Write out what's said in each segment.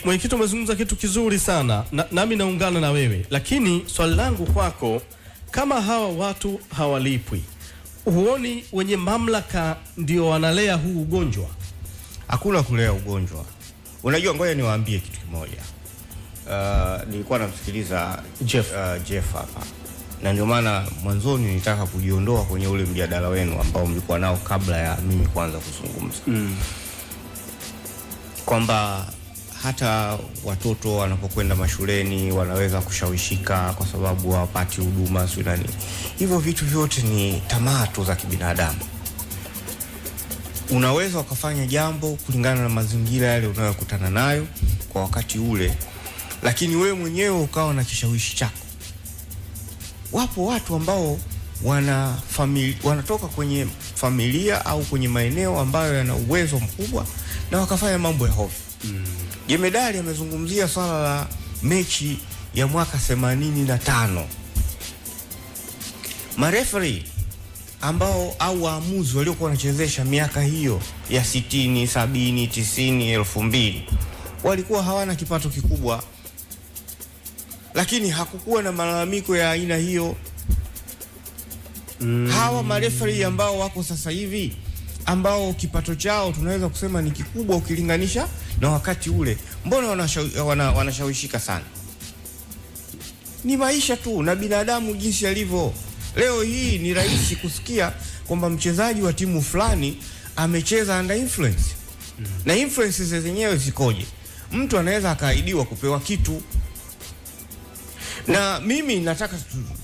Mwenyekiti, umezungumza kitu kizuri sana nami naungana na wewe, lakini swali langu kwako, kama hawa watu hawalipwi, huoni wenye mamlaka ndio wanalea huu ugonjwa? Hakuna kulea ugonjwa. Unajua, ngoja niwaambie kitu kimoja. Nilikuwa namsikiliza Jeff hapa, na ndio maana mwanzoni nilitaka kujiondoa kwenye ule mjadala wenu ambao mlikuwa nao kabla ya mimi kuanza kuzungumza. Kwamba hata watoto wanapokwenda mashuleni wanaweza kushawishika kwa sababu hawapati huduma sio nani. Hivyo vitu vyote ni tamaa tu za kibinadamu. Unaweza ukafanya jambo kulingana na mazingira yale unayokutana nayo kwa wakati ule, lakini wewe mwenyewe ukawa na kishawishi chako. Wapo watu ambao wanatoka kwenye familia au kwenye maeneo ambayo yana uwezo mkubwa na wakafanya mambo ya hofu. Jemedari amezungumzia swala la mechi ya mwaka 85. Marefari ambao au waamuzi waliokuwa wanachezesha miaka hiyo ya 60, 70, 90, 2000 walikuwa hawana kipato kikubwa, lakini hakukuwa na malalamiko ya aina hiyo. Hawa marefari ambao wako sasa hivi ambao kipato chao tunaweza kusema ni kikubwa ukilinganisha na wakati ule, mbona wanashawishika sana? Ni maisha tu na binadamu jinsi alivyo. Leo hii ni rahisi kusikia kwamba mchezaji wa timu fulani amecheza under influence. Na influences zenyewe zikoje? Mtu anaweza akaahidiwa kupewa kitu. Na mimi nataka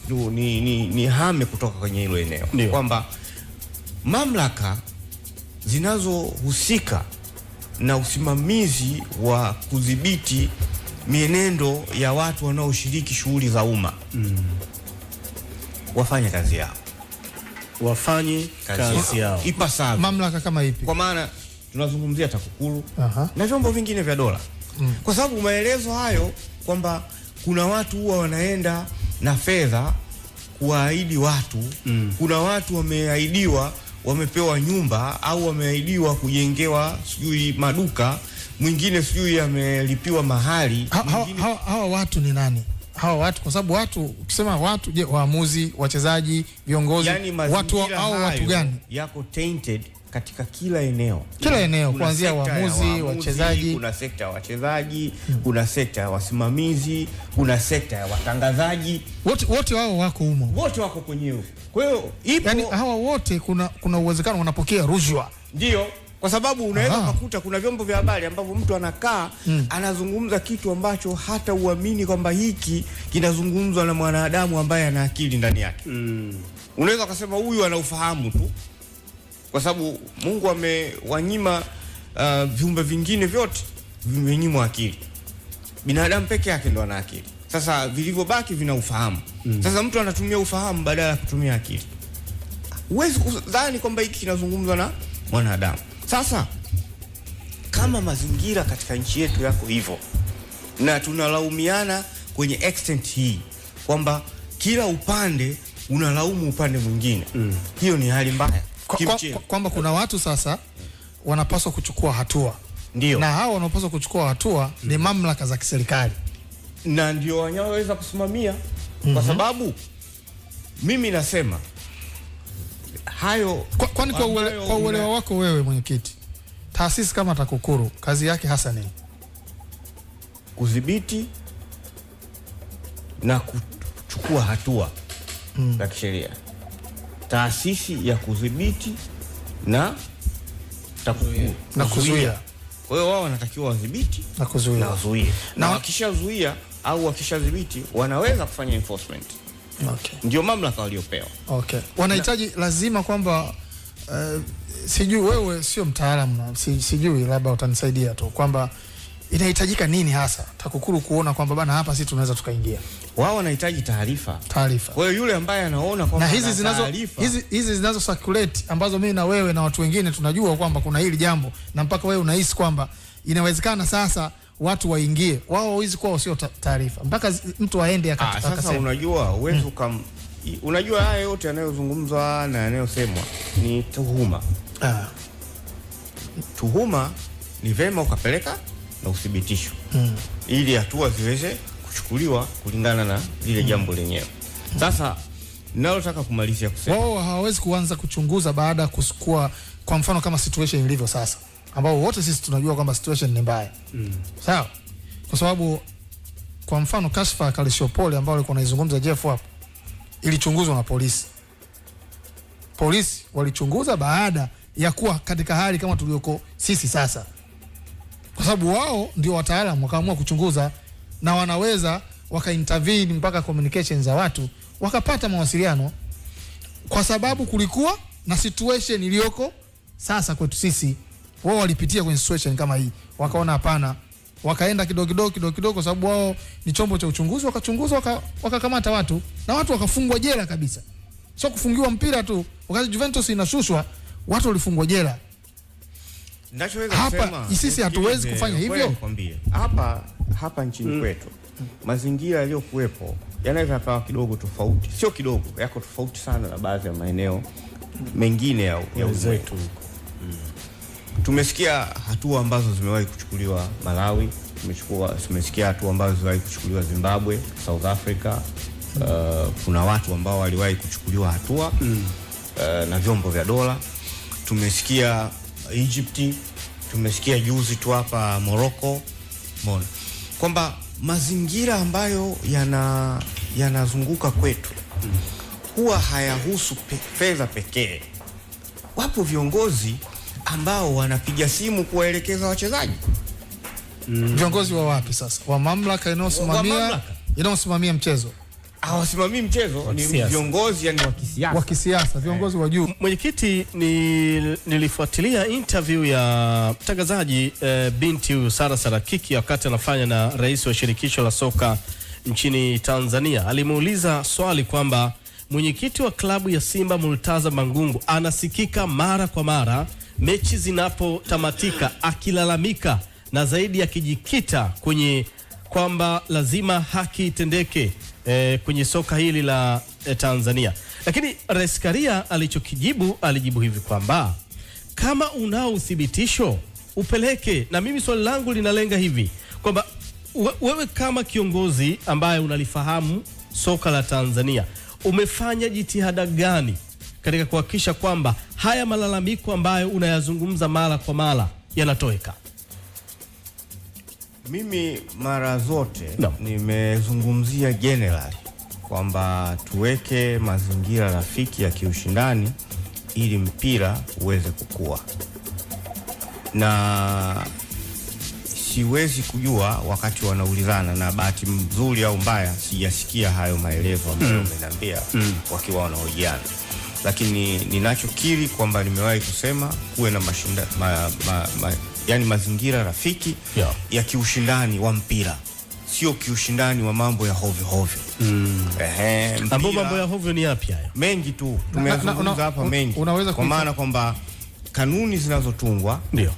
ni hame kutoka kwenye hilo eneo kwamba mamlaka zinazohusika na usimamizi wa kudhibiti mienendo ya watu wanaoshiriki shughuli za umma wafanye kazi yao. Wafanye kazi yao ipasavyo. Mamlaka kama ipi? Kwa maana tunazungumzia TAKUKURU na vyombo vingine vya dola. Kwa sababu maelezo hayo kwamba kuna watu huwa wanaenda na fedha kuahidi watu, kuna watu wameahidiwa wamepewa nyumba au wameahidiwa kujengewa sijui maduka, mwingine sijui amelipiwa mahali. Hawa watu ni nani? Hawa watu, kwa sababu watu ukisema watu, je, waamuzi, wachezaji, viongozi, yani watu hao watu gani? Yako tainted katika kila eneo. Kila eneo, kuanzia waamuzi, wachezaji, kuna sekta ya wachezaji, kuna sekta ya wasimamizi, kuna sekta ya watangazaji. Wote wao wako humo. Wote wako kwenye huko. Kwa hiyo yani hawa wote kuna uwezekano wanapokea rushwa. Ndio, kwa sababu unaweza kukuta kuna vyombo vya habari ambavyo mtu anakaa anazungumza kitu ambacho hata uamini kwamba hiki kinazungumzwa na mwanadamu ambaye ana akili ndani yake. Unaweza kusema huyu ana ufahamu tu, kwa sababu Mungu amewanyima viumbe vingine vyote vimenyimwa akili. Binadamu peke yake ndo ana akili. Sasa vilivyobaki vina ufahamu. Sasa mtu anatumia ufahamu badala ya kutumia akili. Huwezi kudhani kwamba hiki kinazungumzwa na mwanadamu. Sasa kama mazingira katika nchi yetu yako hivyo na tunalaumiana kwenye extent hii kwamba kila upande unalaumu upande mwingine, hiyo ni hali mbaya. Kwamba kuna watu sasa wanapaswa kuchukua hatua. Ndio. Na hao wanapaswa kuchukua hatua ni mamlaka za kiserikali. Na ndio wanyaweza kusimamia. Kwa sababu mimi nasema hayo kwani kwa uelewa wako wewe mwenyekiti, taasisi kama TAKUKURU kazi yake hasa ni kudhibiti na kuchukua hatua za kisheria. Taasisi ya kudhibiti na TAKUKURU na kuzuia. Kwa hiyo wao wanatakiwa wadhibiti na kuzuia. Na wakishazuia au wakishadhibiti wanaweza kufanya enforcement. Ndio mamlaka waliopewa. Wanahitaji lazima kwamba sijui, wewe sio mtaalamu na sijui, labda utanisaidia tu kwamba inahitajika nini hasa TAKUKURU kuona kwamba bana hapa sisi tunaweza tukaingia. Wao wanahitaji taarifa. Kwa hiyo yule ambaye anaona kwamba na hizi zinazo circulate ambazo mimi na wewe na watu wengine tunajua kwamba kuna hili jambo na mpaka wewe unahisi kwamba inawezekana sasa watu waingie, wao hizi kwao sio taarifa mpaka mtu aende akasema. Sasa unajua uwezo unajua haya yote yanayozungumzwa na yanayosemwa ni tuhuma. Tuhuma ni vema ukapeleka na uthibitisho ili hatua ziweze kuchukuliwa kulingana na lile jambo lenyewe. Sasa ninalotaka kumalizia kusema, wao hawawezi kuanza kuchunguza baada ya kuchukua, kwa mfano kama situation ilivyo sasa, ambao wote sisi tunajua kwamba situation ni mbaya. Sawa? Kwa sababu kwa mfano kashfa ya Kalishopoli ambao alikuwa anaizungumza Jeff hapo ilichunguzwa na polisi. Polisi walichunguza baada ya kuwa katika hali kama tulioko sisi sasa, kwa sababu wao ndio wataalamu, wakaamua kuchunguza na wanaweza wakaintervene mpaka communications za watu wakapata mawasiliano, kwa sababu kulikuwa na situation iliyoko sasa kwetu sisi. Wao walipitia kwenye situation kama hii, wakaona hapana, wakaenda kidogo kwa sababu wao ni chombo cha uchunguzi, wakachunguza wakakamata watu na watu wakafungwa jela kabisa. Sio kufungiwa mpira tu, wakati Juventus inashushwa watu walifungwa jela. Ninachoweza kusema sisi hatuwezi kufanya hivyo. Nikwambie, hapa nchini kwetu mazingira yaliyokuwepo yanaweza kawa kidogo tofauti, sio kidogo, yako tofauti sana na baadhi ya maeneo mengine ya wetu. Tumesikia hatua ambazo zimewahi kuchukuliwa Malawi, tumesikia hatua ambazo zimewahi kuchukuliwa Zimbabwe, South Africa. Kuna watu ambao waliwahi kuchukuliwa hatua na vyombo vya dola. Tumesikia Egypt, tumesikia juzi tu hapa Morocco. Mbona kwamba mazingira ambayo yanazunguka kwetu huwa hayahusu fedha pekee. Wapo viongozi ambao wanapiga simu kuwaelekeza wachezaji. Viongozi wa wapi sasa? Wa mamlaka inayosimamia mchezo. Hawasimamii mchezo, ni viongozi yani wa kisiasa, viongozi wa juu. Mwenyekiti, nilifuatilia interview ya mtangazaji binti huyu Sara Sarakiki wakati anafanya na rais wa shirikisho la soka nchini Tanzania. Alimuuliza swali kwamba mwenyekiti wa klabu ya Simba Murtaza Mangungu anasikika mara kwa mara mechi zinapotamatika akilalamika na zaidi akijikita kwenye kwamba lazima haki itendeke kwenye soka hili la Tanzania. Lakini Rais Karia alijibu hivi kwamba kama unao uthibitisho upeleke. Na mimi swali langu linalenga hivi kwamba wewe kama kiongozi ambaye unalifahamu soka la Tanzania, umefanya jitihada gani katika kuhakikisha kwamba haya malalamiko ambayo unayazungumza mara kwa mara yanatoweka? Mimi mara zote nimezungumzia general kwamba tuweke mazingira rafiki ya kiushindani ili mpira uweze kukua, na siwezi kujua wakati wanaulizana, na bahati nzuri au mbaya sijasikia hayo maelezo ambayo umeniambia wakiwa wanahojiana. Lakini ninachokiri kwamba nimewahi kusema kuwe na yani mazingira rafiki ya kiushindani wa mpira, sio kiushindani wa mambo ya hovyo hovyo. Mambo ya hovyo ni yapi haya? Mengi tu tumezungumza hapa, mengi. Kwa maana kwamba kanuni zinazotungwa ndio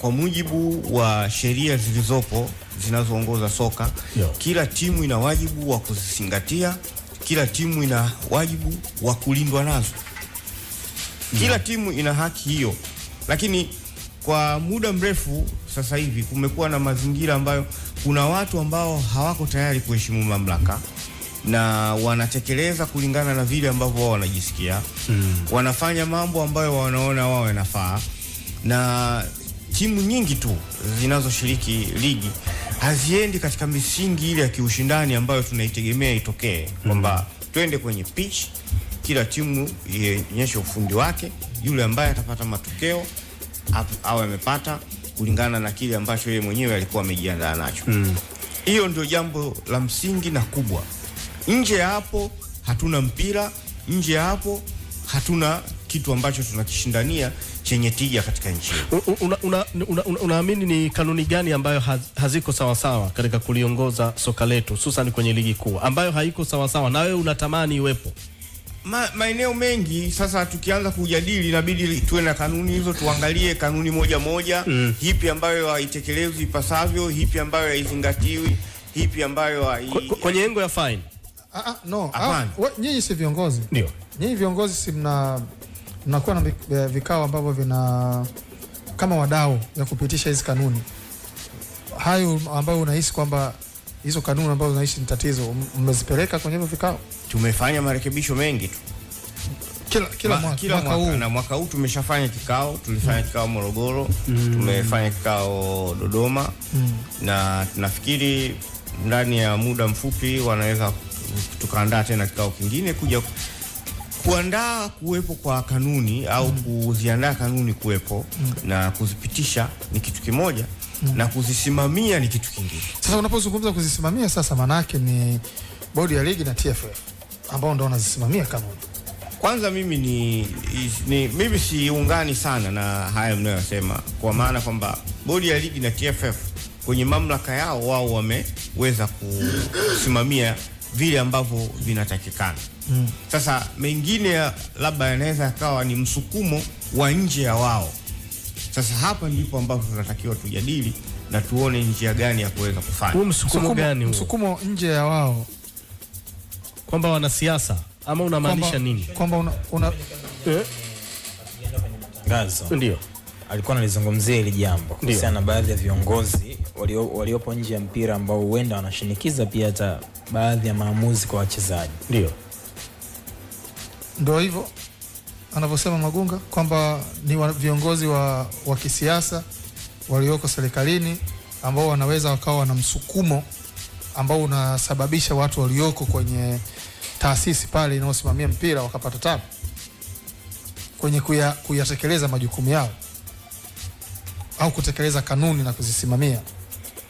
kwa mujibu wa sheria zilizopo zinazoongoza soka, kila timu ina wajibu wa kuzizingatia, kila timu ina wajibu wa kulindwa nazo. Kila timu ina haki hiyo. Lakini kwa muda mrefu sasa hivi kumekuwa na mazingira ambayo kuna watu ambao hawako tayari kuheshimu mamlaka na wanatekeleza kulingana na vile ambavyo wao wanajisikia. Wanafanya mambo ambayo wanaona wao yanafaa, na timu nyingi tu zinazoshiriki ligi haziendi katika misingi ile ya kiushindani ambayo tunaitegemea itokee, kwamba twende kwenye pitch, kila timu ionyeshe ufundi wake, yule ambaye atapata matokeo awe amepata kulingana na kile ambacho yeye mwenyewe alikuwa amejiandaa nacho. Hiyo ndio jambo la msingi na kubwa. Nje ya hapo hatuna mpira, nje ya hapo hatuna kitu ambacho tunakishindania chenye tija katika nchi. Unaamini ni kanuni gani ambayo haziko sawa sawa katika kuliongoza soka letu, hususan kwenye ligi kuu, ambayo haiko sawa sawa na wewe unatamani iwepo? Maeneo mengi sasa tukianza kujadili inabidi tuwe na kanuni hizo, tuangalie kanuni moja moja, hipi ambayo haitekelezwi ipasavyo, hipi ambayo haizingatiwi, hipi ambayo kwenye engo ya fine. No. Nyinyi si viongozi. Ndio. Nyinyi viongozi si mnakuwa na vikao ambavyo vina kama wadau ya kupitisha hizi kanuni. hayo ambayo unahisi kwamba hizo kanuni ambazo unaishi ni tatizo, mmezipeleka kwenye hivyo vikao? Tumefanya marekebisho mengi tu kila mwaka, na mwaka huu tumeshafanya kikao. Tulifanya kikao Morogoro, tumefanya kikao Dodoma, na tunafikiri ndani ya muda mfupi wanaweza tukaandaa tena kikao kingine kuja kuandaa kuwepo kwa kanuni au kuziandaa kanuni kuwepo na kuzipitisha ni kitu kimoja, na kuzisimamia ni kitu kingine. Sasa unapozungumza kuzisimamia, sasa manake ni bodi ya ligi na TFF ambao ndio wanazisimamia kanuni. Kwanza mimi siungani sana na haya mnayosema, kwa maana kwamba bodi ya ligi na TFF kwenye mamlaka yao wao wameweza kusimamia vile ambavyo vinatakikana. Sasa mengine labda yanaweza yakawa ni msukumo wa nje ya wao. Sasa hapa ndipo ambapo tunatakiwa tujadili na tuone njia gani ya kuweza kufanya. Msukumo gani huo? Msukumo nje ya wao kwamba wanasiasa ama unamaanisha nini? Kwamba Gazo ndio alikuwa analizungumzia hili jambo kuhusiana na baadhi ya viongozi waliopo nje ya mpira ambao huenda wanashinikiza pia hata baadhi ya maamuzi kwa wachezaji. Ndio hivyo anavyosema Magunga kwamba ni viongozi wa kisiasa walioko serikalini ambao wanaweza wakawa na msukumo ambao unasababisha watu walioko kwenye taasisi pale inayosimamia mpira wakapata tabu kwenye kuyatekeleza majukumu yao au kutekeleza kanuni na kuzisimamia,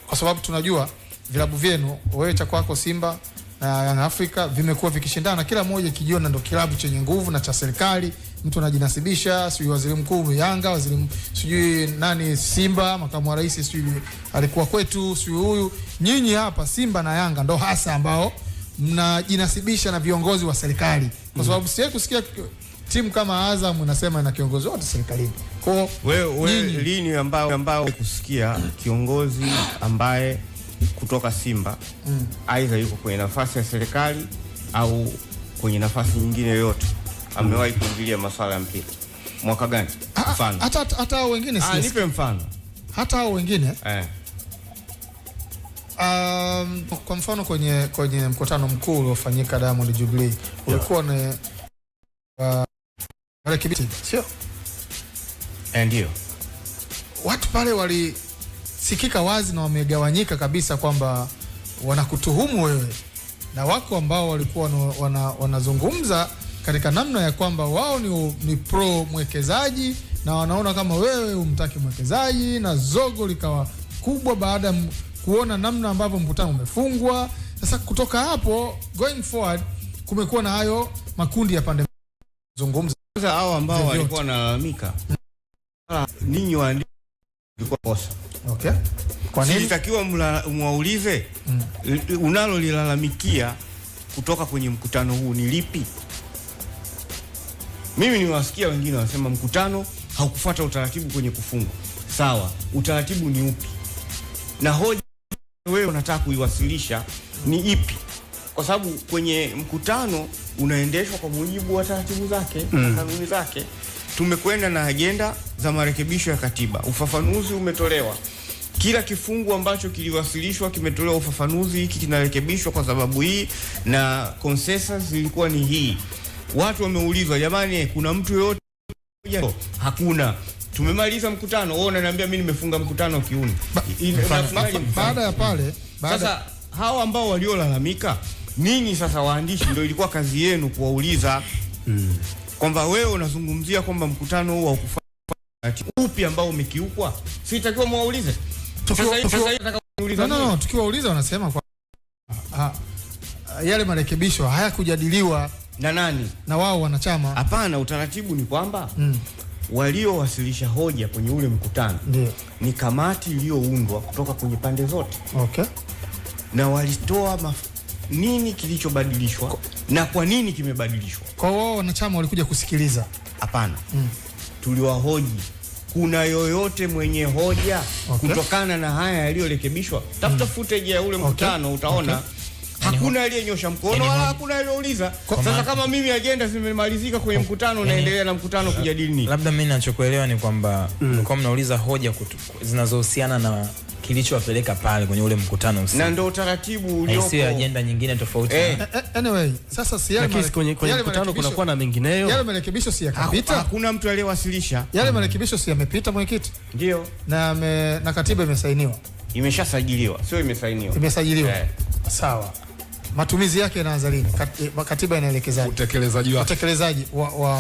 kwa sababu tunajua vilabu vyenu, wewe cha kwako Simba na Young Africa, vimekuwa vikishindana, kila mmoja kijiona ndo kilabu chenye nguvu na cha serikali. Mtu anajinasibisha, sijui waziri mkuu Yanga, waziri sijui nani Simba, makamu wa rais sijui alikuwa kwetu, sijui huyu. Nyinyi hapa Simba na Yanga ndo hasa ambao mnajinasibisha na viongozi wa serikali, kwa sababu siye kusikia timu kama Azam unasema ina kiongozi wote serikalini. Kwa wewe lini ambao kusikia kiongozi ambaye kutoka Simba aidha yuko kwenye nafasi ya serikali au kwenye nafasi nyingine yoyote amewahi kuingilia masuala ya mpira? Mwaka gani? Mfano hata wengine nipe mfano. Hata hao wengine kwa mfano kwenye mkutano mkuu uliofanyika Diamond Jubilee ulikuwa ni marekebisho, sio ndio? Watu pale walisikika wazi na wamegawanyika kabisa kwamba wanakutuhumu wewe, na wako ambao walikuwa wanazungumza katika namna ya kwamba wao ni pro mwekezaji na wanaona kama wewe umtaki mwekezaji, na zogo likawa kubwa baada kuona namna ambavyo mkutano umefungwa. Sasa kutoka hapo going forward kumekuwa na hayo makundi ya pande zungumza. Sasa hao ambao walikuwa wanalalamika, ninyi waandishi walikuwa kosa. Okay. Kwa nini sitakiwa mwaulize unalo lilalamikia kutoka kwenye mkutano huu ni lipi? Mimi niwasikia wengine wanasema mkutano haukufuata utaratibu kwenye kufungwa. Sawa, utaratibu ni upi? Na hoja wewe unataka kuiwasilisha ni ipi? Kwa sababu kwenye mkutano unaendeshwa kwa mujibu wa taratibu zake, kanuni zake. Tumekwenda na agenda za marekebisho ya katiba. Ufafanuzi umetolewa. Kila kifungu ambacho kiliwasilishwa kimetolewa ufafanuzi, hiki kinarekebishwa kwa sababu hii, na consensus ilikuwa ni hii. Watu wameulizwa, jamani kuna mtu yote? Hakuna. Tumemaliza mkutano, wewe unaniambia mimi nimefunga mkutano kiuni. Baada ya pale, sasa hao ambao waliolalamika, ninyi sasa waandishi ndio ilikuwa kazi yenu kuwauliza kwamba wewe unazungumzia kwamba mkutano huu haukufanya upi ambao umekiukwa. Sitakiwa muwaulize. No, tukiwauliza wanasema kwa yale marekebisho hayakujadiliwa na nani? Na wao wanachama. Hapana, utaratibu ni kwamba waliowasilisha hoja kwenye ule mkutano ni kamati iliyoundwa kutoka kwenye pande zote. Okay. Na walitoa nini kilichobadilishwa na kwa nini kimebadilishwa. Kwa wao wanachama walikuja kusikiliza? Hapana. Tuliwahoji, kuna yoyote mwenye hoja kutokana na haya yaliyorekebishwa? Tafuta footage ya ule mkutano utaona. Hakuna aliyenyosha mkono wala hakuna aliyeuliza. Sasa kama mimi agenda zimemalizika kwenye mkutano, naendelea na mkutano kujadili nini? Labda mimi ninachokuelewa ni kwamba mlikuwa mnauliza hoja zinazohusiana na kilichowapeleka pale kwenye ule mkutano usiku. Na ndio utaratibu uliopo. Sio agenda nyingine tofauti. Anyway, sasa si yale kwenye mkutano kunakuwa na mengineyo. Yale marekebisho si yakapita. Hakuna mtu aliyewasilisha. Yale marekebisho si yamepita mwenyekiti? Ndio. Na katiba imesainiwa. Imeshasajiliwa, sio imesainiwa. Imesajiliwa. Sawa. Matumizi yake yanaanza lini? Katiba inaelekezaje? Utekelezaji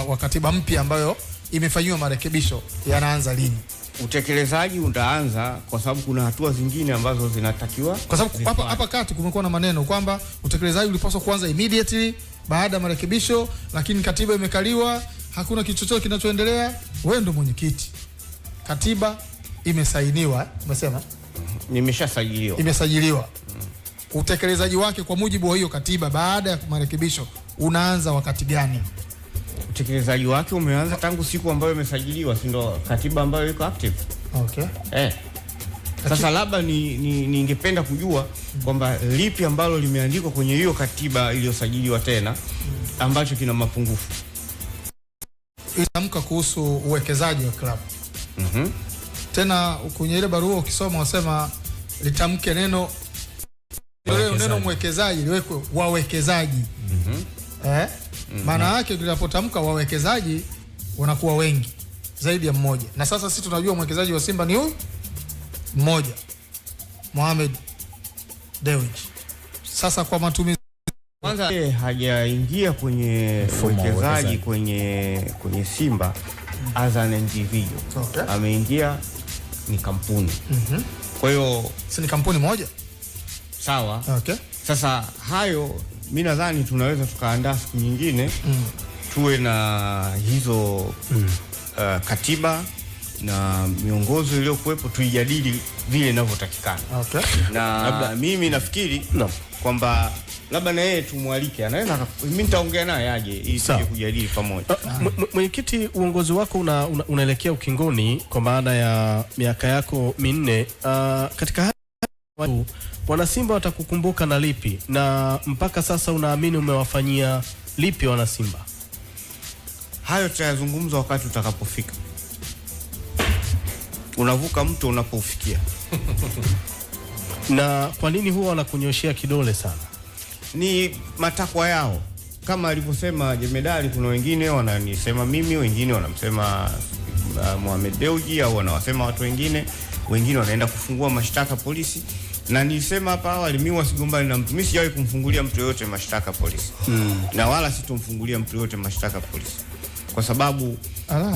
wa katiba mpya ambayo imefanywa marekebisho yanaanza lini? Utekelezaji utaanza kwa sababu kuna hatua zingine ambazo zinatakiwa. Kwa sababu hapa kati kumekuwa na maneno kwamba utekelezaji ulipaswa kuanza immediately baada ya marekebisho, lakini katiba imekaliwa, hakuna kitu chochote kinachoendelea. Wewe ndio mwenyekiti. Katiba imesainiwa, umesema? Nimeshasajiliwa. Imesajiliwa. Utekelezaji wake kwa mujibu wa hiyo katiba baada ya marekebisho unaanza wakati gani? Utekelezaji wake umeanza tangu siku ambayo imesajiliwa, si ndo katiba ambayo iko active. Okay. Sasa labda ningependa kujua kwamba lipi ambalo limeandikwa kwenye hiyo katiba iliyosajiliwa tena ambacho kina mapungufu. Itamka kuhusu uwekezaji wa klabu. Tena kwenye ile barua ukisoma wasema litamke neno mwekezaji liwekwe wawekezaji. Maana yake tunapotamka wawekezaji wanakuwa wengi zaidi ya mmoja. Na sasa sisi tunajua mwekezaji wa Simba ni huyu mmoja, Mohamed Dewji. Sasa kwa matumizi kwanza hajaingia kwenye uwekezaji kwenye Simba as an individual. Okay. Ameingia ni kampuni. Kwa hiyo si ni kampuni moja? Sawa. Okay. Sasa hayo mimi nadhani tunaweza tukaandaa siku nyingine tuwe na hizo katiba na miongozo iliyokuwepo tuijadili vile inavyotakikana. Okay. Na mimi nafikiri kwamba labda na yeye tumwalike, anaweza mimi nitaongea naye aje ili tuje kujadili pamoja. Mwenyekiti, uongozi wako unaelekea ukingoni kwa maana ya miaka yako minne. Katika watu wanasimba watakukumbuka na lipi, na mpaka sasa unaamini umewafanyia lipi wanasimba? Hayo tutayazungumza wakati utakapofika. Unavuka mto unapofikia. Na kwa nini huwa wanakunyoshia kidole sana? Ni matakwa yao. Kama alivyosema Jemedari, kuna wengine wananisema mimi, wengine wanamsema Mohamed Dewji, au wanawasema watu wengine wanaenda kufungua mashtaka polisi. Na nilisema hapa awali, mimi wasigombani na mtu. Mimi sijawahi kumfungulia mtu yote mashtaka polisi. Na wala sitomfungulia mtu yote mashtaka polisi. Kwa sababu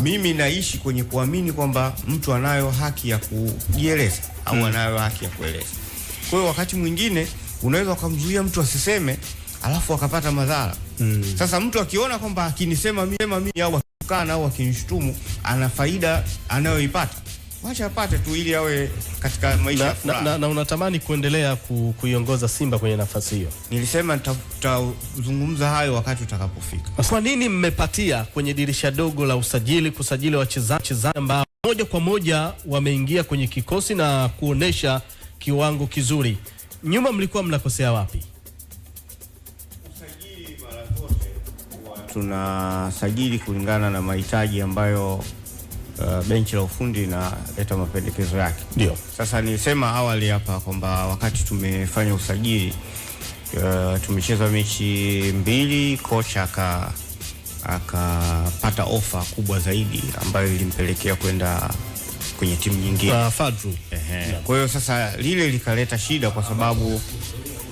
mimi naishi kwenye kuamini kwamba mtu anayo haki ya kujieleza au anayo haki ya kueleza. Kwa hiyo wakati mwingine unaweza kumzuia mtu asiseme alafu akapata madhara. Sasa mtu akiona kwamba akinisema mimi au akikana au akinishtumu ana faida anayoipata, wacha apate tu ili awe katika maisha na unatamani kuendelea kuiongoza Simba kwenye nafasi hiyo. Nilisema tutazungumza hayo wakati utakapofika. Kwa nini mmepatia kwenye dirisha dogo la kusajili wachezaji ambao moja kwa moja wameingia kwenye kikosi na kuonesha kiwango kizuri? Nyuma mlikuwa mnakosea wapi? Usajili mara zote tunasajili kulingana na mahitaji ambayo benchi la ufundi na leta mapendekezo yake. Ndio. Sasa nilisema awali hapa kwamba wakati tumefanya usajili tumecheza mechi 2, kocha akapata ofa kubwa zaidi ambayo ilimpelekea kwenda kwenye timu nyingine. Fadru. Kwa hiyo sasa lile likaleta shida kwa sababu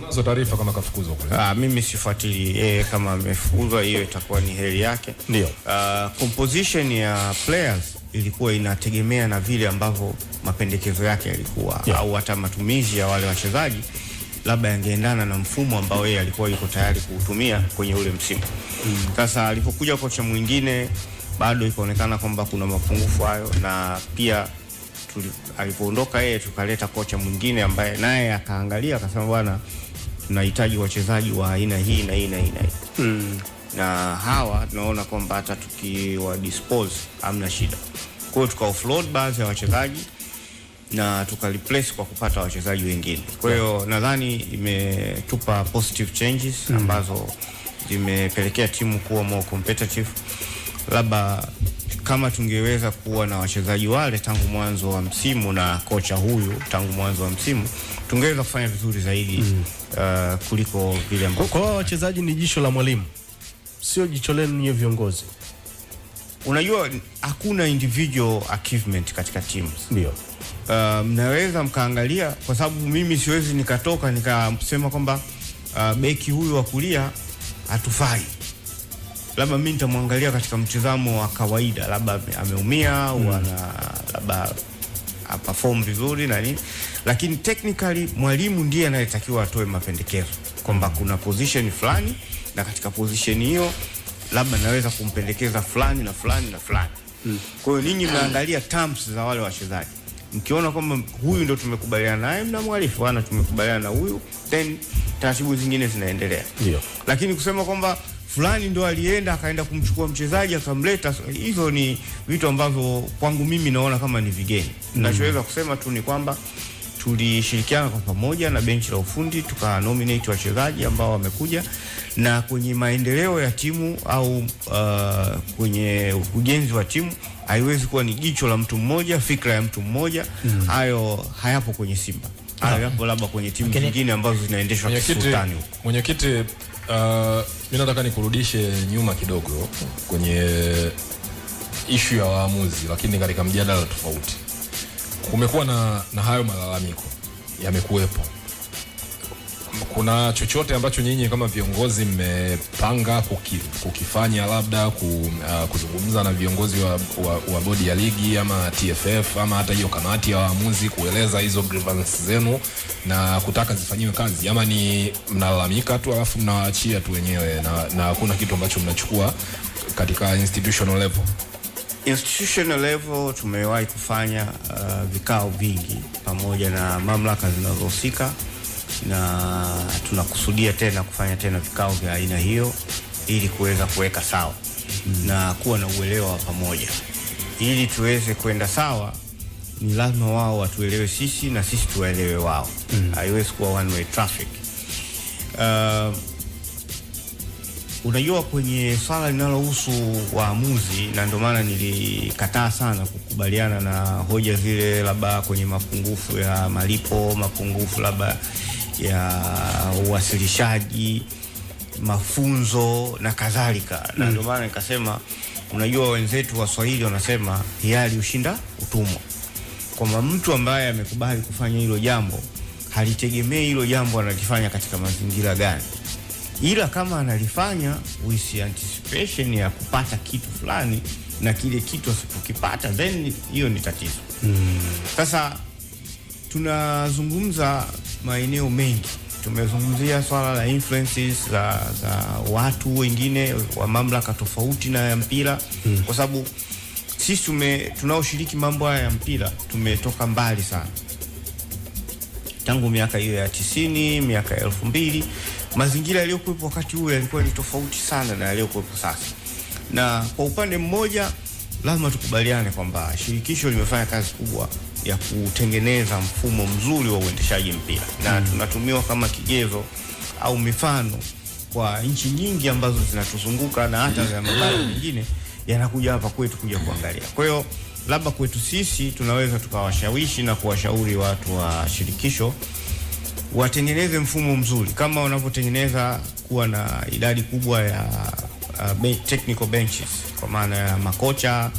unazo taarifa kama kafukuzwa kule. Mimi sifuatili kama amefukuzwa, hiyo itakuwa ni heri yake. Ndio. Composition ya players ilikuwa inategemea na vile ambavyo mapendekezo yake yalikuwa, au hata matumizi ya wale wachezaji labda yangeendana na mfumo ambao yeye alikuwa yuko tayari kuutumia kwenye ule msimu. Sasa alipokuja kocha mwingine bado ikaonekana kwamba kuna mapungufu hayo, na pia alipoondoka yeye tukaleta kocha mwingine ambaye naye akaangalia akasema bwana, tunahitaji wachezaji wa aina hii na hii na hii. Na hawa tunaona kwamba hata tukiwa dispose hamna shida. Kwa hiyo tuka offload baadhi ya wachezaji na tuka replace kwa kupata wachezaji wengine. Kwa hiyo nadhani imetupa positive changes ambazo zimepelekea timu kuwa more competitive. Labda kama tungeweza kuwa na wachezaji wale tangu mwanzo wa msimu na kocha huyu tangu mwanzo wa msimu, tungeweza kufanya vizuri zaidi kuliko vile ambavyo. Kwa wachezaji ni jicho la mwalimu, sio jicho lenu nyinyi viongozi. Unajua hakuna individual achievement katika teams. Ndio. Mnaweza mkaangalia, kwa sababu mimi siwezi nikatoka nikasema kwamba beki huyu wa kulia hatufai. Labda mimi nitamwangalia katika mtazamo wa kawaida, labda ameumia au labda perform vizuri na nini, lakini technically mwalimu ndiye anayetakiwa atoe mapendekezo kwamba kuna position fulani, na katika position hiyo labda naweza kumpendekeza fulani na fulani na fulani. Kwa hiyo ninyi mnaangalia terms za wale wachezaji. Mkiona kwamba huyu ndo tumekubaliana naye, mnamwarifu bwana, tumekubaliana na huyu, then taratibu zingine zinaendelea. Ndio. Lakini kusema kwamba fulani ndo alienda akaenda kumchukua mchezaji akamleta, hizo ni vitu ambavyo kwangu mimi naona kama ni vigeni. Ninachoweza kusema tu ni kwamba tulishirikiana kwa pamoja na benchi la ufundi tuka nominate wachezaji ambao wamekuja, na kwenye maendeleo ya timu au kwenye ujenzi wa timu haiwezi kuwa ni jicho la mtu mmoja, fikra ya mtu mmoja. Hayo hayapo kwenye Simba. Hayo yapo labda kwenye timu zingine ambazo zinaendeshwa kisultani huko. Mwenyekiti, mimi nataka nikurudishe nyuma kidogo kwenye issue ya waamuzi, lakini katika mjadala tofauti. Kumekuwa na hayo malalamiko yamekuwepo. Kuna chochote ambacho nyinyi kama viongozi mmepanga kukifanya, labda kuzungumza na viongozi wa bodi ya ligi ama TFF ama hata hiyo kamati ya waamuzi kueleza hizo grievances zenu na kutaka zifanyiwe kazi, ama ni mnalalamika tu alafu mnawaachia tu wenyewe na hakuna kitu ambacho mnachukua katika institutional level? Institutional level tumewahi kufanya vikao vingi pamoja na mamlaka zinazohusika, na tunakusudia tena kufanya tena vikao vya aina hiyo ili kuweza kuweka sawa na kuwa na uelewa wa pamoja. Ili tuweze kwenda sawa, ni lazima wao watuelewe sisi na sisi tuwaelewe wao. Haiwezi kuwa one way traffic. Unajua kwenye swala linalohusu waamuzi, na ndio maana nilikataa sana kukubaliana na hoja zile labda kwenye mapungufu ya malipo, mapungufu labda ya uwasilishaji, mafunzo na kadhalika. Na ndio maana nikasema, unajua wenzetu Waswahili wanasema hiari ushinda utumwa. Kwamba mtu ambaye amekubali kufanya hilo jambo halitegemei hilo jambo analifanya katika mazingira gani, ila kama analifanya with anticipation ya kupata kitu fulani, na kile kitu asipokipata then hiyo ni tatizo. Sasa tunazungumza maeneo mengi. Tumezungumzia swala la influences za watu wengine wa mamlaka tofauti na ya mpira, kwa sababu sisi tunaoshiriki mambo haya ya mpira tumetoka mbali sana. Tangu miaka hiyo ya 90, miaka ya 2000, mazingira yaliyokuwepo wakati huo yalikuwa ni tofauti sana na yaliyokuwepo sasa. Na kwa upande mmoja lazima tukubaliane kwamba shirikisho limefanya kazi kubwa ya kutengeneza mfumo mzuri wa uendeshaji mpira, na tunatumiwa kama kigezo au mifano kwa nchi nyingi ambazo zinatuzunguka na hata za mabara mengine yanakuja hapa kwetu kuja kuangalia. Kwa hiyo labda kwetu sisi tunaweza tukawashawishi na kuwashauri watu wa shirikisho watengeneze mfumo mzuri kama wanavyotengeneza kuwa na idadi kubwa ya technical benches, kwa maana ya makocha.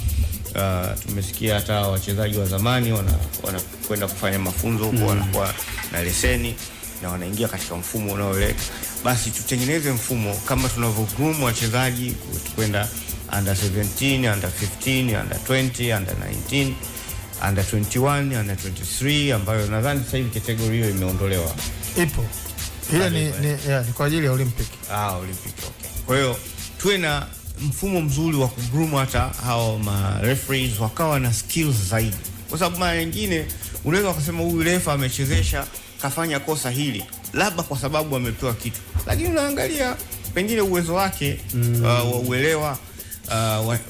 Tumesikia hata wachezaji wa zamani wanakwenda kufanya mafunzo huko, wanakuwa na leseni na wanaingia katika mfumo unaoleka. Basi tutengeneze mfumo kama tunavyogroom wachezaji kwenda under 17, under 15, under 20, under 19, under 21, under 23, ambayo nadhani sasa hivi category hiyo imeondolewa. Ipo. Hiyo ni kwa ajili ya Olympic. Olympic, okay. Kwa hiyo tuwe na mfumo mzuri wa kugroom hata hao ma referees wakawa na skills zaidi, kwa sababu mara nyingine unaweza kusema huyu refa amechezesha kafanya kosa hili labda kwa sababu amepewa kitu, lakini unaangalia pengine uwezo wake wa uelewa.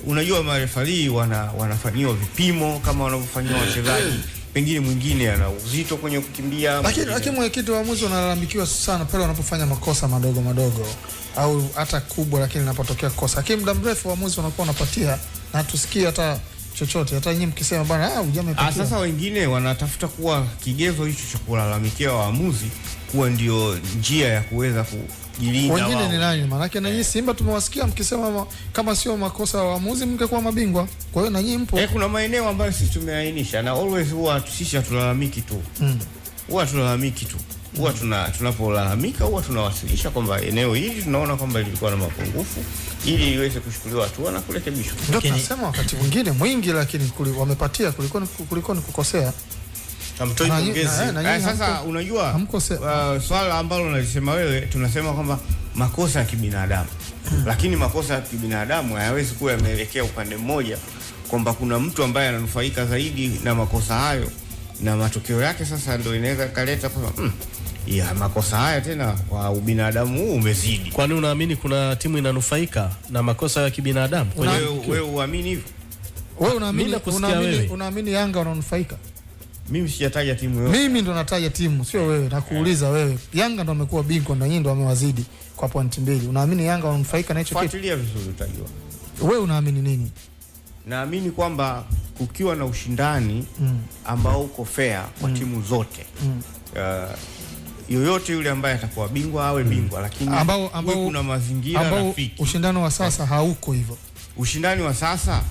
Unajua marefali wanafanyiwa vipimo kama wanavyofanywa wachezaji, pengine mwingine ana uzito kwenye kukimbia. Lakini mwenyekiti, waamuzi wanalalamikiwa sana pale wanapofanya makosa madogo madogo au hata kubwa, lakini linapotokea kosa, lakini muda mrefu waamuzi wanakuwa wanapatia na tusikie hata chochote, hata nyinyi mkisema bwana hujamepatia. Sasa wengine wanatafuta kuwa kigezo hicho cha kulalamikia waamuzi kuwa ndio njia ya kuweza kujilinda wao. Wengine ni nani? Maana na nyinyi Simba tumewasikia mkisema kama sio makosa ya waamuzi mngekuwa mabingwa. Kwa hiyo na nyinyi mpo. Kuna maeneo ambayo sisi tumeainisha na always huwa sisi hatulalamiki tu. Huwa tunalalamiki tu. Huwa tunapolalamika huwa tunawasilisha kwamba eneo hili tunaona kwamba lilikuwa na mapungufu ili iweze kuchukuliwa hatua na kurekebishwa. Ndio tunasema wakati mwingine mwingi, lakini wamepatia kuliko ni kukosea. Hamtoi pongezi. Sasa unajua swala ambalo unalisema wewe, tunasema kwamba makosa ya kibinadamu. Lakini makosa ya kibinadamu hayawezi kuwa yameelekea upande mmoja kwamba kuna mtu ambaye ananufaika zaidi na makosa hayo na matokeo yake sasa ndio inaweza kaleta kwamba makosa haya tena wa ubinadamu huu umezidi. Kwani unaamini kuna timu inanufaika na makosa ya kibinadamu? Wewe uamini hivyo? Wewe unaamini Yanga wananufaika? Mimi sijataja timu yote. Mimi ndo nataja timu, sio wewe. Nakuuliza wewe. Yanga ndo amekuwa bingwa na nyinyi ndo wamewazidi kwa pointi 2. Unaamini Yanga wananufaika na hicho kitu? Fuatilia vizuri utajua. Wewe unaamini nini? Naamini kwamba kukiwa na ushindani ambao uko fair kwa timu zote. Yoyote yule ambaye atakuwa bingwa awe bingwa, lakini ambao kuna mazingira rafiki. Ushindano wa sasa hauko hivyo. Ushindani wa sasa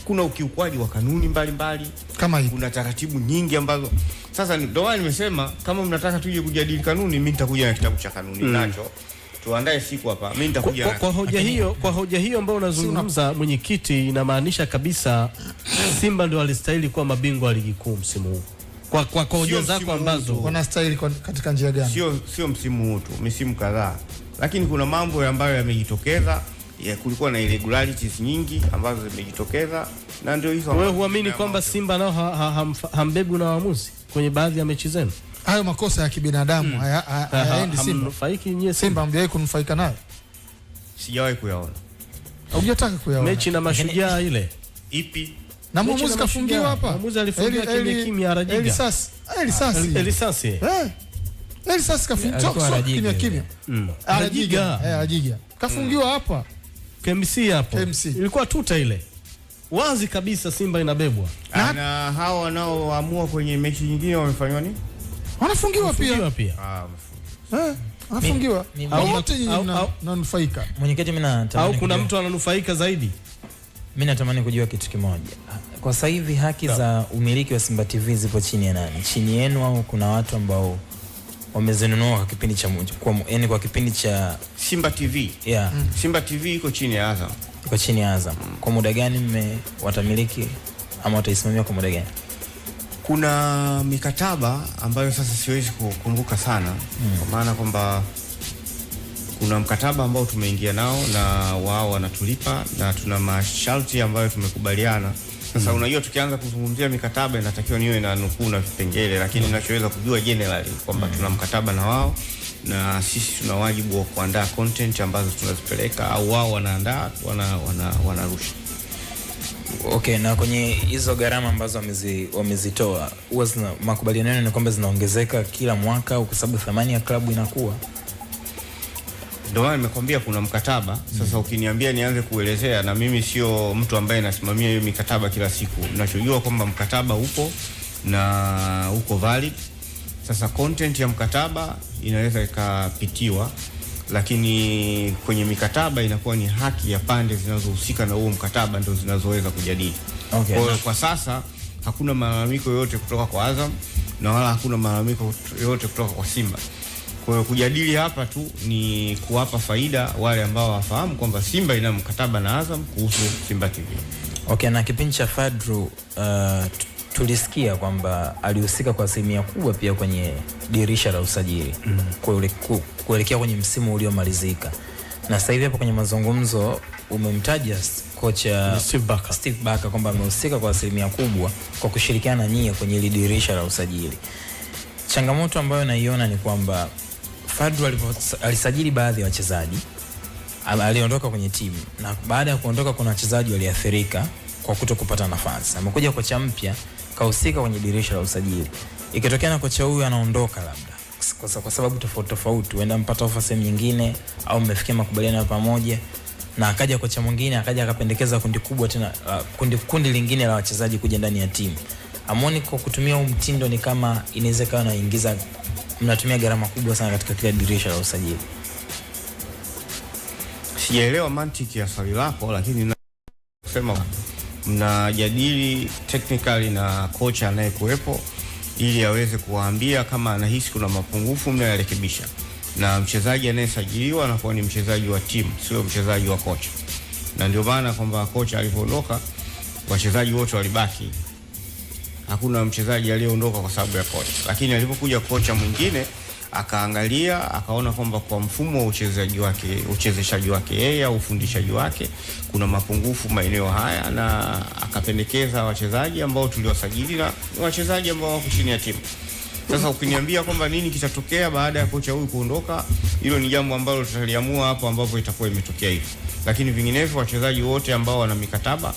kuna ukiukwaji wa kanuni mbalimbali kama hivi. Kuna taratibu nyingi ambazo sasa ndio maana nimesema kama mnataka tuje kujadili kanuni, mimi nitakuja na kitabu cha kanuni nacho. Tuandae siku hapa. Mimi nitakuja kwa hoja hiyo ambayo unazungumza mwenyekiti, inamaanisha kabisa Simba ndio alistahili kuwa mabingwa wa ligi kuu msimu huu. Kwa hoja zako ambazo wanastahili katika njia gani? Sio msimu huu tu, misimu kadhaa. Lakini kuna mambo ambayo yamejitokeza, kulikuwa na irregularities nyingi ambazo zimejitokeza na ndio hizo. Wewe huamini kwamba Simba nao hambebu na waamuzi kwenye baadhi ya mechi zenu? Hayo makosa ya kibinadamu hayaendi Simba. Simba hamjawahi kunufaika nayo? Sijawahi kuyaona. Hujataka kuyaona? Mechi na Mashujaa ile ipi? Na mwamuzi kafungiwa hapa. Mwamuzi alifungiwa kimya Arajiga. Elisasi kafungiwa kimya. Arajiga. Kafungiwa hapa. KMC hapo. Ilikuwa tuta ile. Wazi kabisa Simba inabebwa. Na hao wanaoamua kwenye mechi nyingine wamefanywa nini? Wanafungiwa pia. Wanafungiwa. Wote wananufaika. Mwenyekiti, mimi natamani au kuna mtu ananufaika zaidi? Mimi natamani kujua kitu kimoja. Kwa sasa hivi haki za umiliki wa Simba TV zipo chini ya nani? Chini yenu au kuna watu ambao wamezinunua kwa kipindi cha kwa kipindi cha Simba TV? Yeah. Simba TV iko chini ya Azam. Iko chini ya Azam. Kwa muda gani watamiliki ama wataisimamia kwa muda gani? Kuna mikataba ambayo sasa siwezi kukumbuka sana kwa maana kwamba kuna mkataba ambao tumeingia nao na wao wanatulipa na tuna masharti ambayo tumekubaliana. Sasa unajua tukianza kuzungumzia mikataba inatakiwa niwe na nukuu na vipengele, lakini ninachoweza kujua generally kwamba tuna mkataba na wao na sisi tuna wajibu wa kuandaa content ambazo tunazipeleka au wao wanaandaa wanarusha. Okay, na kwenye hizo gharama ambazo wamezitoa huwa makubaliano ni kwamba zinaongezeka kila mwaka au kwa sababu thamani ya klabu inakuwa? Ndio maana nimekwambia kuna mkataba. Sasa ukiniambia nianze kuelezea, na mimi sio mtu ambaye nasimamia hiyo mikataba kila siku. Ninachojua kwamba mkataba upo na uko valid. Sasa content ya mkataba inaweza ikapitiwa, lakini kwenye mikataba inakuwa ni haki ya pande zinazohusika na huo mkataba ndio zinazoweza kujadili. Okay. Kwa sasa hakuna malalamiko yoyote kutoka kwa Azam na wala hakuna malalamiko yoyote kutoka kwa Simba. Kwa hiyo kujadili hapa tu ni kuwapa faida wale ambao wafahamu kwamba Simba ina mkataba na Azam kuhusu Simba TV. Okay, na kipindi cha Fadru tulisikia kwamba alihusika kwa asilimia kubwa pia kwenye dirisha la usajili kuelekea kwenye msimu uliomalizika. Na sasa hivi hapo kwenye mazungumzo umemtaja kocha Steve Barker kwamba amehusika kwa asilimia kubwa kwa kushirikiana na nyie kwenye ile dirisha la usajili. Changamoto ambayo naiona ni kwamba Fadru alisajili baadhi ya wachezaji, aliondoka kwenye timu na baada ya kuondoka kuna wachezaji waliathirika kwa kutokupata nafasi. Amekuja kocha mpya kahusika kwenye dirisha la usajili. Ikitokea na kocha huyu anaondoka labda kwa sababu tofauti, huenda mpata ofa sehemu nyingine au mmefikia makubaliano ya pamoja, na akaja kocha mwingine akaja akapendekeza kundi kubwa tena, kundi lingine la wachezaji kuja ndani ya timu. Amoni kwa kutumia huu mtindo ni kama inawezekana naingiza, mnatumia gharama kubwa sana katika kila dirisha la usajili. Sijaelewa mantiki ya swali lako, lakini nasema mnajadili technically na kocha anayekuwepo ili aweze kuwaambia kama anahisi kuna mapungufu mnayarekebisha, na mchezaji anayesajiliwa anakuwa ni mchezaji wa timu, sio mchezaji wa kocha. Na ndio maana kwamba kocha alipoondoka wachezaji wote walibaki, hakuna mchezaji aliyeondoka kwa sababu ya kocha. Lakini alipokuja kocha mwingine akaangalia akaona kwamba kwa mfumo wa uchezeshaji wake yeye au ufundishaji wake kuna mapungufu maeneo haya, na akapendekeza wachezaji ambao tuliwasajili na wachezaji ambao wako chini ya timu. Sasa ukiniambia kwamba nini kitatokea baada ya kocha huyu kuondoka, hilo ni jambo ambalo tutaliamua hapo ambapo itakuwa imetokea hivyo. Lakini vinginevyo wachezaji wote ambao wana mikataba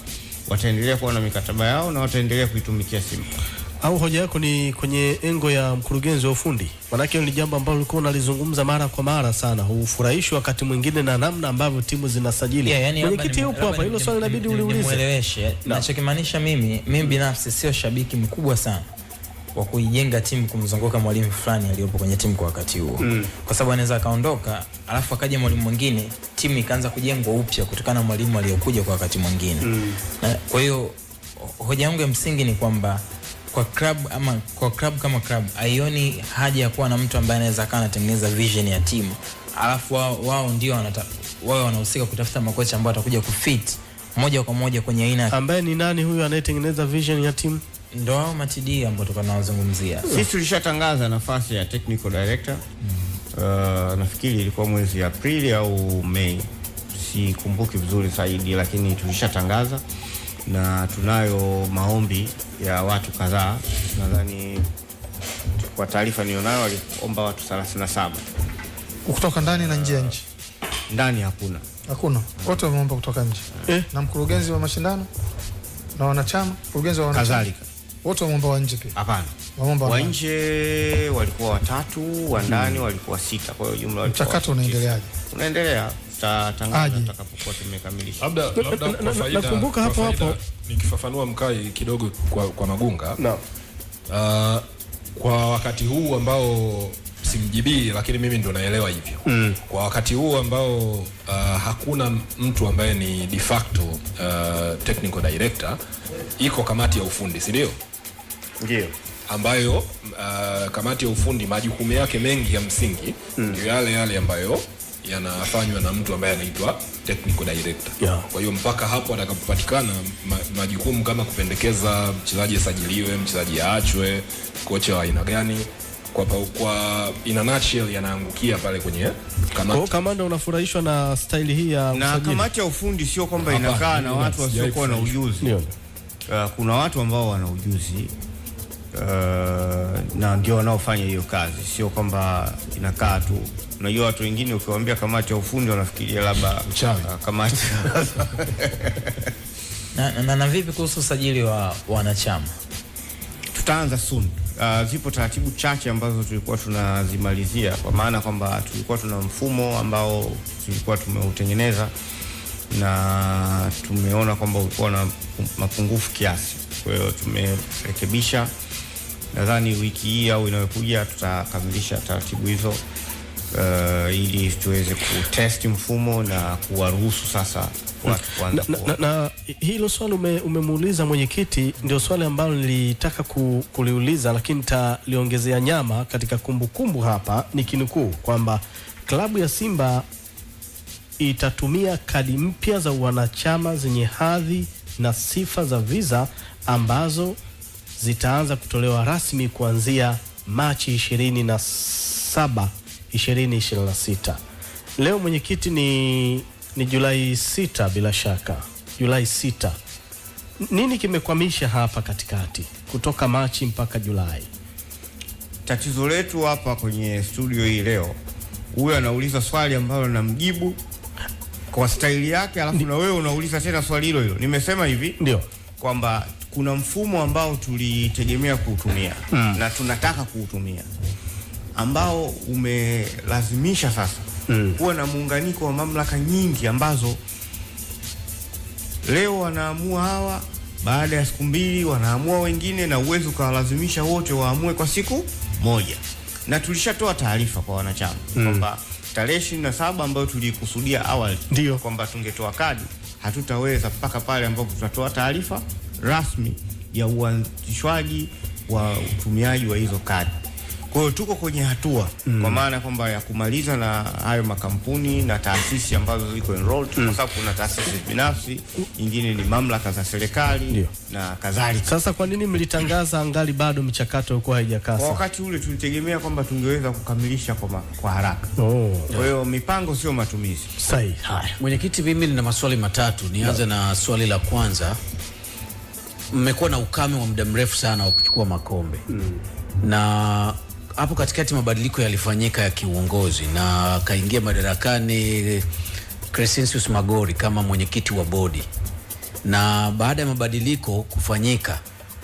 wataendelea kuwa na mikataba yao na wataendelea kuitumikia Simba. Au hoja yako ni kwenye engo ya mkurugenzi wa ufundi? Manake ni jambo ambalo ulikuwa unalizungumza mara kwa mara sana, hufurahishwi wakati mwingine na namna ambavyo timu zinasajili. Yani mwenyekiti yupo hapa, hilo swali inabidi uliulize. Mueleweshe. Ninachokimaanisha mimi binafsi sio shabiki mkubwa sana wa kuijenga timu kumzunguka mwalimu fulani aliyopo kwenye timu kwa wakati huo. Kwa sababu anaweza kaondoka, alafu akaja mwalimu mwingine, timu ikaanza kujengwa upya kutokana na mwalimu aliyokuja kwa wakati mwingine. Na kwa hiyo hoja yangu ya msingi ni kwamba kwa club kama club haioni haja ya kuwa na mtu ambaye anaweza kana anatengeneza vision ya timu, alafu wao ndio wao wanahusika kutafuta makocha ambao watakuja kufit moja kwa moja kwenye aina. Ambaye ni nani huyu anayetengeneza vision ya timu? Ndio hao matidi ambao tukanawazungumzia. Sisi tulishatangaza nafasi ya technical director. Nafikiri ilikuwa mwezi Aprili au Mei, sikumbuki vizuri zaidi, lakini tulishatangaza na tunayo maombi ya watu kadhaa. Nadhani kwa taarifa nilionayo waliomba watu 37 kutoka ndani na nje ya nchi. Ndani hakuna, wote wameomba kutoka nje. Na mkurugenzi wa mashindano na wanachama, mkurugenzi wa wanachama kadhalika, wote wameomba wa nje pia. Hapana, wameomba wa nje walikuwa 3, wa ndani walikuwa 6. Kwa hiyo jumla walikuwa. Mchakato unaendeleaje? Unaendelea, tutatangaza tutakapokuwa tumekamilisha. Labda kwa faida, nakumbuka hapo nikifafanua Mkai kidogo kwa Magunga. Kwa wakati huu ambao simjibii, lakini mimi ndo naelewa hivyo. Kwa wakati huu ambao hakuna mtu ambaye ni de facto technical director, iko kamati ya ufundi, si ndio? Ndio. Ambayo kamati ya ufundi majukumu yake mengi ya msingi ndio yale ambayo yanafanywa na mtu ambaye anaitwa technical director. Kwa hiyo mpaka hapo atakapopatikana majukumu kama kupendekeza mchezaji asajiliwe, mchezaji aachwe, kocha wa aina gani, kwa ina nutshell yanaangukia pale kwenye kamati. Kwa kamanda, unafurahishwa na style hii ya usajili? Na kamati ya ufundi sio kwamba inakaa na watu wasiokuwa na ujuzi. Kuna watu ambao wana ujuzi na ndio wanaofanya hiyo kazi, sio kwamba inakaa tu. Unajua watu wengine ukiwaambia kamati ya ufundi wanafikiria labda kamati. na vipi kuhusu usajili wa wanachama? Tutaanza soon. Zipo taratibu chache ambazo tulikuwa tunazimalizia, kwa maana kwamba tulikuwa tuna mfumo ambao tulikuwa tumeutengeneza na tumeona kwamba ulikuwa na mapungufu kiasi. Kwa hiyo tumerekebisha. Nadhani wiki hii au inayokuja tutakamilisha taratibu hizo ili tuweze kutest mfumo na kuwaruhusu sasa watu kuanza. Na hilo swali umemuuliza mwenyekiti, ndio swali ambalo nilitaka kuliuliza, lakini nitaliongezea nyama katika kumbukumbu hapa, nikinukuu kwamba klabu ya Simba itatumia kadi mpya za wanachama zenye hadhi na sifa za visa ambazo zitaanza kutolewa rasmi kuanzia Machi 27, 2026. Leo mwenyekiti ni Julai 6, bila shaka Julai 6. Nini kimekwamisha hapa katikati kutoka Machi mpaka Julai? Tatizo letu hapa kwenye studio hii leo, huyu anauliza swali ambalo namjibu kwa staili yake, alafu na wewe unauliza tena swali hilo hilo. Nimesema hivi ndio kwamba kuna mfumo ambao tulitegemea kuutumia na tunataka kuutumia, ambao umelazimisha sasa kuwa na muunganiko wa mamlaka nyingi ambazo Leo wanaamua hawa, baada ya siku mbili wanaamua wengine, na uwezo ukawalazimisha wote waamue kwa siku moja. Na tulishatoa taarifa kwa wanachama kwamba tarehe 27 ambayo tulikusudia awali ndio kwamba tungetoa kadi, hatutaweza mpaka pale ambapo tutatoa taarifa rasmi ya uanzishwaji wa utumiaji wa hizo kadi. Kwa hiyo tuko kwenye hatua kwa maana kwamba ya kumaliza na hayo makampuni na taasisi ambazo ziko enrolled, kwa sababu kuna taasisi binafsi, nyingine ni mamlaka za serikali na kadhalika. Sasa kwa nini mlitangaza angali bado michakato ilikuwa haijakaa? Kwa wakati ule tulitegemea kwamba tungeweza kukamilisha kwa haraka. Kwa hiyo mipango sio matumizi. Sahihi. Haya. Mwenyekiti, mimi nina maswali matatu. Nianze na swali la kwanza. Mmekuwa na ukame wa muda mrefu sana wa kuchukua makombe. Na hapo katikati mabadiliko yalifanyika ya kiuongozi na kaingia madarakani Crescensius Magori kama mwenyekiti wa bodi. Na baada ya mabadiliko kufanyika,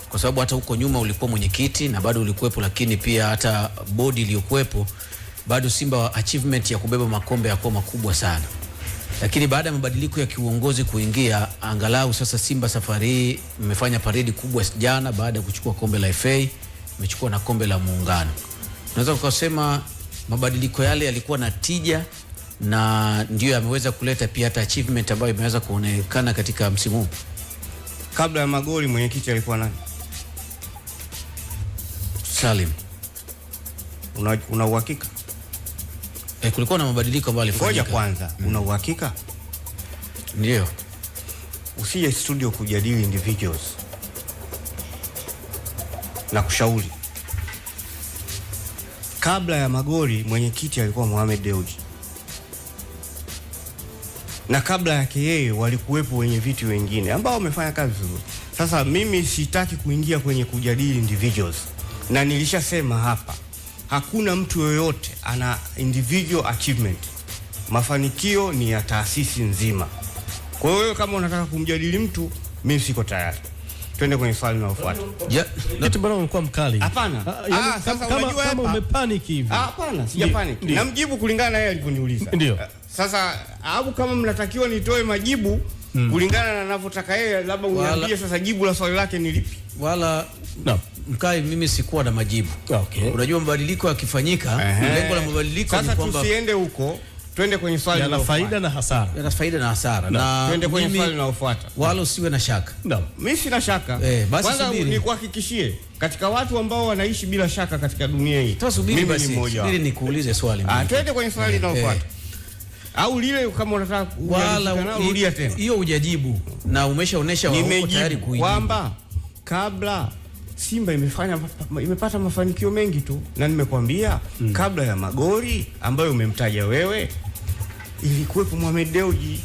kwa sababu hata huko nyuma ulikuwa mwenyekiti na bado ulikuwepo, lakini pia hata bodi iliyokuwepo bado Simba achievement ya kubeba makombe yako makubwa sana. Lakini baada ya mabadiliko ya kiuongozi kuingia, angalau sasa Simba safari hii mmefanya paredi kubwa jana baada ya kuchukua kombe la FA, mmechukua na kombe la Muungano. Unaweza kusema mabadiliko yale yalikuwa na tija na ndio yameweza kuleta pia hata achievement ambayo imeweza kuonekana katika msimu huu? Kabla ya Magori mwenyekiti alikuwa nani? Salim. Una uhakika? Kulikuwa na mabadiliko ambayo yalifanyika. Ngoja kwanza, una uhakika? Ndio. Usije studio kujadili individuals. Na kushauri. Kabla ya Magori mwenyekiti alikuwa Mohamed Dewji. Na kabla yake yeye walikuwepo wenye viti wengine ambao wamefanya kazi vizuri. Sasa mimi sitaki kuingia kwenye kujadili individuals. Na nilishasema hapa, hakuna mtu yoyote ana individual achievement. Mafanikio ni ya taasisi nzima. Kwa hiyo kama unataka kumjadili mtu, mimi siko tayari. Twende kwenye swali linalofuata. Kitu bado umekuwa mkali. Hapana. Sasa kama umepanic hivi. Hapana, sijapanic. Namjibu kulingana na yeye alivyoniuliza. Ndio. Sasa au kama mnatakiwa nitoe majibu kulingana na ninavyotaka yeye, labda uniambie sasa jibu la swali lake ni lipi? Wala Mkai, mimi sikuwa na majibu. Okay. Unajua mabadiliko yakifanyika, lengo la mabadiliko ni kwamba tusiende huko, twende kwenye swali la faida na hasara. Yana faida na hasara. Na twende kwenye swali linalofuata. Wala usiwe na shaka. Mimi sina shaka. Kwanza nikuhakikishie katika watu ambao wanaishi bila shaka katika dunia hii. Mimi ni mmoja. Subiri nikuulize swali. Twende kwenye swali linalofuata. Au lile kama unataka kurudia tena. Hiyo hujajibu na umeshaonesha wako tayari kujibu. Kwamba kabla Simba imepata mafanikio mengi tu, na nimekwambia kabla ya Magori ambayo umemtaja wewe ilikuwepo Mohamed Dewji,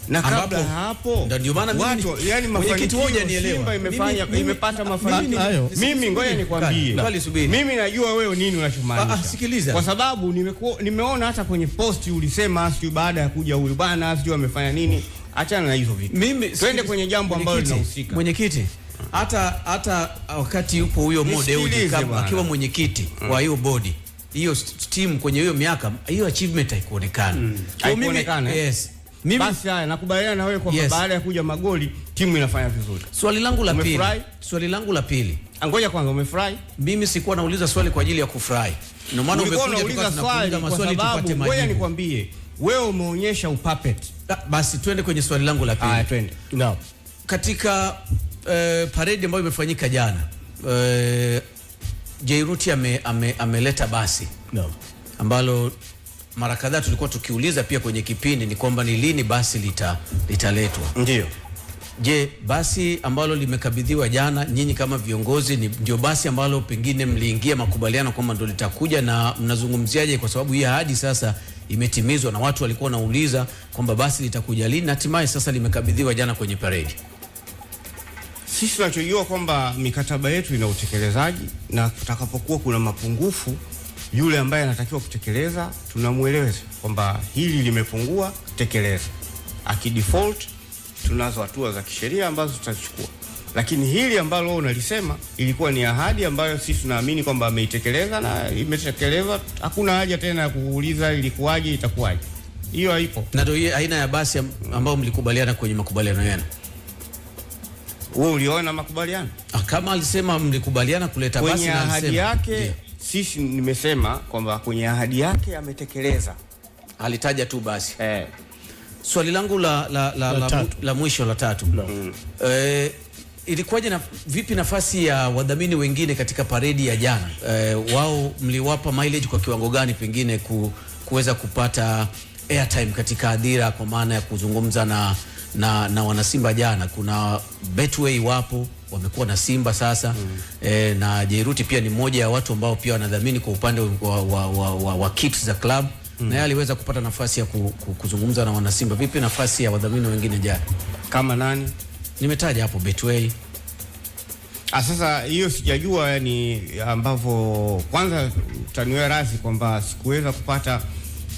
na kabla hapo ndio maana watu yani mafanikio Simba imepata mafanikio. Mimi ngoja nikwambie, mimi najua wewe nini unachomaanisha. Sikiliza, kwa sababu nimeona hata kwenye post ulisema sio baada ya kuja huyu bwana sio amefanya nini. Achana na hizo vitu, twende kwenye jambo ambalo linahusika. Mwenyekiti, hata wakati yupo huyo Dewji kama akiwa mwenyekiti wa hiyo bodi, hiyo team kwenye hiyo miaka, hiyo achievement haikuonekana. Yes. Mimi basi haya nakubaliana na wewe kwamba baada ya kuja Magori timu inafanya vizuri. Swali langu la pili. Ngoja kwanza, umefurahi? Mimi sikuwa nauliza swali kwa ajili ya kufurahi. Ndio maana umekuja tukakuuliza maswali tupate majibu. Ngoja nikwambie, wewe umeonyesha upapet. Basi twende kwenye swali langu la pili. Twende. Naam. Katika parade ambayo imefanyika jana, Jairuti ameleta basi. Naam. Ambalo mara kadhaa tulikuwa tukiuliza pia kwenye kipindi ni kwamba ni lini basi litaletwa. Ndio. Je, basi ambalo limekabidhiwa jana, nyinyi kama viongozi ndio basi ambalo pengine mliingia makubaliano kwamba ndio litakuja, na mnazungumziaje kwa sababu hii ahadi sasa imetimizwa na watu walikuwa wanauliza kwamba basi litakuja lini, na hatimaye sasa limekabidhiwa jana kwenye parade? Sisi tunachojua kwamba mikataba yetu ina utekelezaji, na tutakapokuwa kuna mapungufu, yule ambaye anatakiwa kutekeleza tunamueleza kwamba hili limepungua, tekeleza. Akidefault tunazo hatua za kisheria ambazo tutachukua. Lakini hili ambalo unalisema ilikuwa ni ahadi ambayo sisi tunaamini kwamba ameitekeleza na imetekelezwa. Hakuna haja tena ya kuuliza ilikuwaje, itakuwaje. Hiyo haipo. Na ndio aina ya basi ambao mlikubaliana kwenye makubaliano yenu. Wewe uliona makubaliano? Kama alisema mlikubaliana kuleta basi kwenye na ahadi yake, sisi nimesema kwamba kwenye ahadi yake ametekeleza. Alitaja tu basi. Swali langu la mwisho la tatu. Ilikuwaje vipi nafasi ya wadhamini wengine katika paredi ya jana? Wao mliwapa mileage kwa kiwango gani pengine kuweza kupata airtime katika hadhira, kwa maana ya kuzungumza na wanasimba jana? Kuna Betway wapo wamekuwa na Simba sasa na Jairuti pia ni mmoja ya watu ambao pia wanadhamini kwa upande wa kits za club na yeye aliweza kupata nafasi ya kuzungumza na wanasimba. Vipi nafasi ya wadhamini wengine jana? Kama nani? Nimetaja hapo Betway. Sasa hiyo sijajua, yani ambavyo, kwanza taniwe razi kwamba sikuweza kupata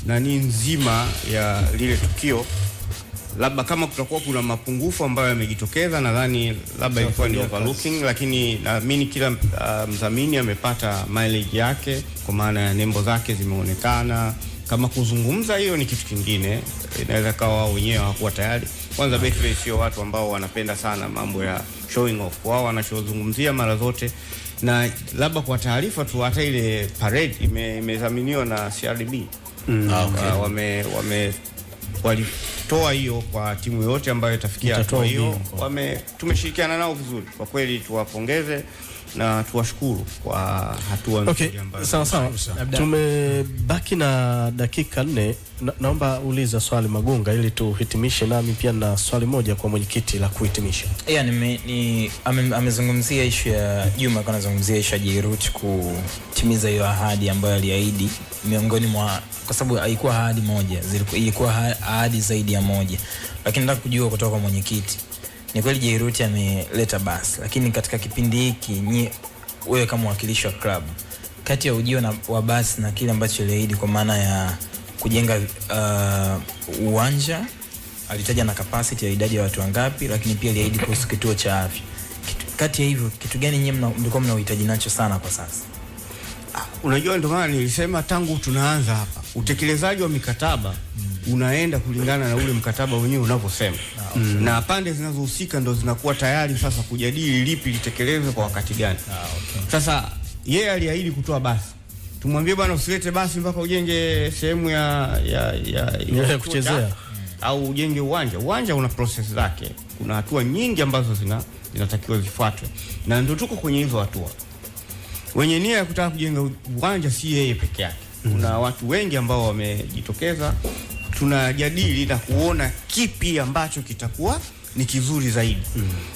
nani nzima ya lile tukio. Labda kama kutakuwa kuna mapungufu ambayo yamejitokeza, nadhani labda ilikuwa ni overlooking, lakini naamini kila mdhamini amepata mileage yake, kwa maana ya nembo zake zimeonekana. Kama kuzungumza, hiyo ni kitu kingine, inaweza kawa wao wenyewe hawakuwa tayari. Kwanza Betway sio watu ambao wanapenda sana mambo ya showing off. Wao wanachozungumzia mara zote, na labda kwa taarifa tu, hata ile parade imedhaminiwa na CRDB. Walitoa hiyo kwa timu yote ambayo itafikia hatua hiyo. Tumeshirikiana nao vizuri kwa kweli, tuwapongeze na tuwashukuru kwa hatua nzuri ambayo. Sawa. Tumebaki na dakika 4. Naomba uliza swali Magunga ili tuhitimishe, nami pia na swali moja kwa mwenyekiti la kuhitimisha. Amezungumzia issue ya Juma, kana zungumzia issue ya Jairuti kutimiza hiyo ahadi ambayo aliahidi, miongoni mwa, kwa sababu haikuwa ahadi moja, ilikuwa ahadi zaidi ya moja. Lakini nataka kujua kutoka kwa mwenyekiti, ni kweli Jairuti ameleta basi, lakini katika kipindi hiki wewe kama mwakilishi wa club, kati ya ujio wa basi na kile ambacho aliahidi, kwa maana ya kujenga uwanja, alitaja na capacity ya idadi ya watu wangapi, lakini pia aliahidi kuhusu kituo cha afya. Kati ya hivyo, kitu gani nyinyi mlikuwa mnahitaji nacho sana kwa sasa? Unajua, ndio maana nilisema tangu tunaanza hapa, utekelezaji wa mikataba unaenda kulingana na ule mkataba wenyewe unavyosema. Na pande zinazohusika ndo zinakuwa tayari sasa kujadili lipi litekelezwe kwa wakati gani. Sasa yeye aliahidi kutoa basi, tumwambie bwana, usilete basi mpaka ujenge sehemu ya kuchezea au ujenge uwanja. Uwanja una process zake, kuna hatua nyingi ambazo zinatakiwa zifuatwe, na ndio tuko kwenye hizo hatua. Wenye nia ya kutaka kujenga uwanja si yeye peke yake, kuna watu wengi ambao wamejitokeza. Tunajadili na kuona kipi ambacho kitakuwa ni kizuri zaidi.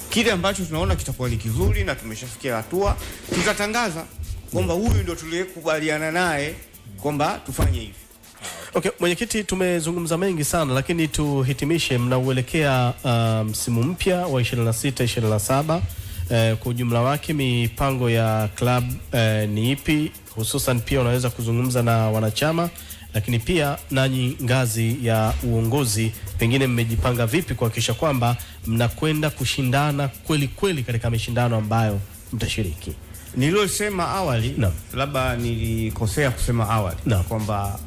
Kile ambacho tunaona kitakuwa ni kizuri na tumeshafikia hatua, tutatangaza kwamba huyu ndio tuliyekubaliana naye kwamba tufanye hivi. Okay, mwenyekiti, tumezungumza mengi sana, lakini tuhitimishe. Mnauelekea msimu mpya wa 26-27. Kwa ujumla wake mipango ya club ni ipi? Hususan pia unaweza kuzungumza na wanachama, lakini pia nanyi ngazi ya uongozi, pengine mmejipanga vipi kuhakikisha kwamba mnakwenda kushindana kweli kweli katika mashindano ambayo mtashiriki? Nililosema awali, labda nilikosea kusema awali, kwamba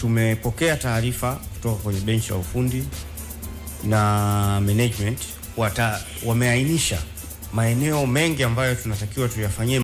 tumepokea taarifa kutoka kwenye benchi la ufundi na management, wameainisha maeneo mengi ambayo tunatakiwa tuyafanyie